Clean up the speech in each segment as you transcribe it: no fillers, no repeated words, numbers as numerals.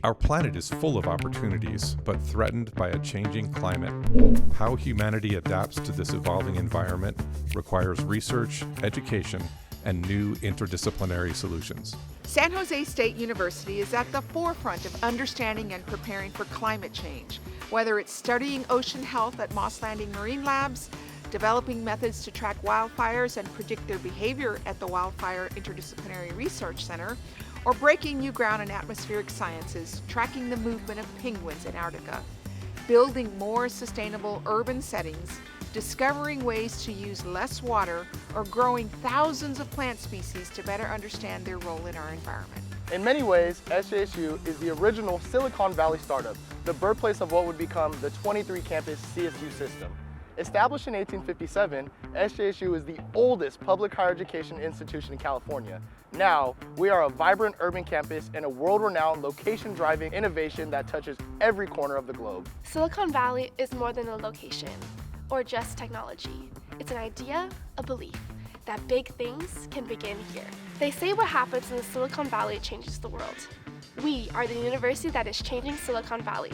Our planet is full of opportunities, but threatened by a changing climate. How humanity adapts to this evolving environment requires research, education, and new interdisciplinary solutions. San Jose State University is at the forefront of understanding and preparing for climate change, whether it's studying ocean health at Moss Landing Marine Labs, developing methods to track wildfires and predict their behavior at the Wildfire Interdisciplinary Research Center, or breaking new ground in atmospheric sciences, tracking the movement of penguins in Antarctica, building more sustainable urban settings, discovering ways to use less water, or growing thousands of plant species to better understand their role in our environment. In many ways, SJSU is the original Silicon Valley startup, the birthplace of what would become the 23-campus CSU system. Established in 1857, SJSU is the oldest public higher education institution in California. Now, we are a vibrant urban campus and a world-renowned location-driving innovation that touches every corner of the globe. Silicon Valley is more than a location or just technology. It's an idea, a belief, that big things can begin here. They say what happens in the Silicon Valley changes the world. We are the university that is changing Silicon Valley.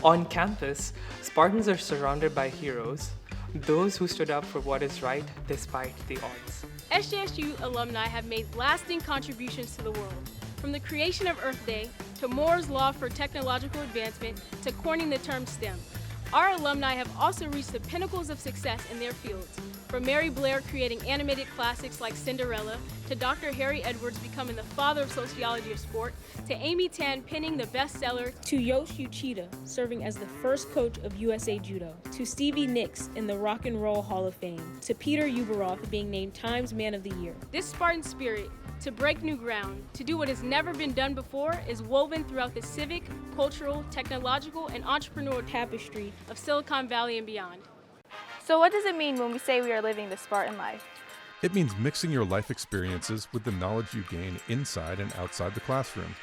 On campus, Spartans are surrounded by heroes, those who stood up for what is right despite the odds. SJSU alumni have made lasting contributions to the world, from the creation of Earth Day to Moore's Law for technological advancement to coining the term STEM. Our alumni have also reached the pinnacles of success in their fields, from Mary Blair creating animated classics like Cinderella, to Dr. Harry Edwards becoming the father of sociology of sport, to Amy Tan penning the bestseller, to Yoshi Uchida serving as the first coach of USA Judo, to Stevie Nicks in the Rock and Roll Hall of Fame, to Peter Uberoth being named Times Man of the Year. This Spartan spirit, to break new ground, to do what has never been done before, is woven throughout the civic, cultural, technological, and entrepreneurial tapestry of Silicon Valley and beyond. So what does it mean when we say we are living the Spartan life? It means mixing your life experiences with the knowledge you gain inside and outside the classroom.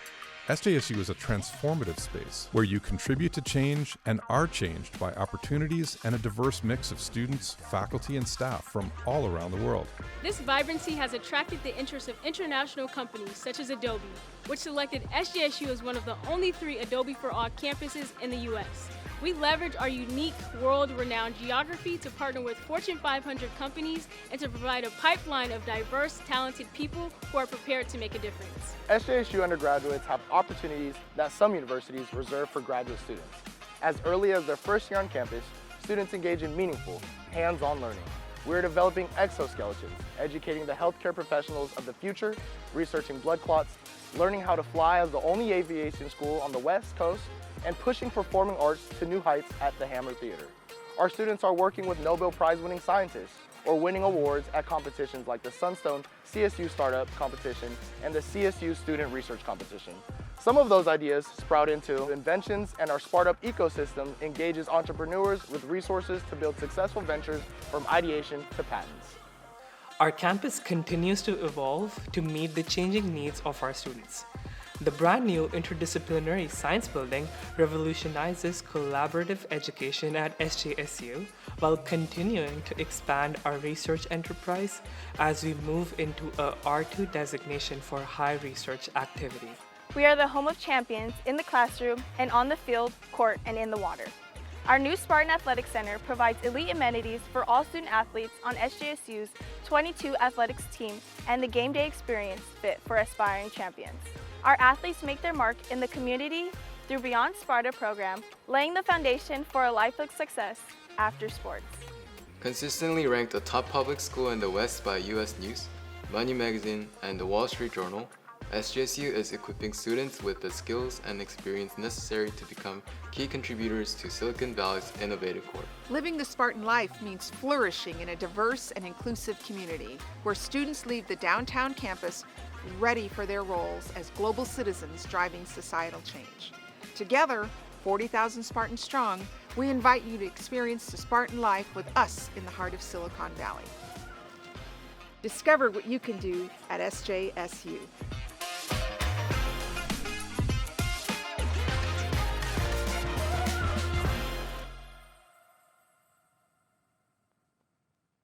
SJSU is a transformative space where you contribute to change and are changed by opportunities and a diverse mix of students, faculty, and staff from all around the world. This vibrancy has attracted the interest of international companies such as Adobe, which selected SJSU as one of the only 3 Adobe for All campuses in the U.S. We leverage our unique, world-renowned geography to partner with Fortune 500 companies and to provide a pipeline of diverse, talented people who are prepared to make a difference. SJSU undergraduates have opportunities that some universities reserve for graduate students. As early as their first year on campus, students engage in meaningful, hands-on learning. We're developing exoskeletons, educating the healthcare professionals of the future, researching blood clots, learning how to fly as the only aviation school on the West Coast, and pushing performing arts to new heights at the Hammer Theater. Our students are working with Nobel Prize-winning scientists or winning awards at competitions like the Sunstone CSU Startup Competition and the CSU Student Research Competition. Some of those ideas sprout into inventions, and our startup ecosystem engages entrepreneurs with resources to build successful ventures from ideation to patents. Our campus continues to evolve to meet the changing needs of our students. The brand new interdisciplinary science building revolutionizes collaborative education at SJSU while continuing to expand our research enterprise as we move into a R2 designation for high research activity. We are the home of champions in the classroom and on the field, court, and in the water. Our new Spartan Athletic Center provides elite amenities for all student athletes on SJSU's 22 athletics team and the game day experience fit for aspiring champions. Our athletes make their mark in the community through Beyond Sparta program, laying the foundation for a life of success after sports. Consistently ranked a top public school in the West by U.S. News, Money Magazine, and the Wall Street Journal, SJSU is equipping students with the skills and experience necessary to become key contributors to Silicon Valley's innovative core. Living the Spartan life means flourishing in a diverse and inclusive community where students leave the downtown campus ready for their roles as global citizens driving societal change. Together, 40,000 Spartans strong, we invite you to experience the Spartan life with us in the heart of Silicon Valley. Discover what you can do at SJSU.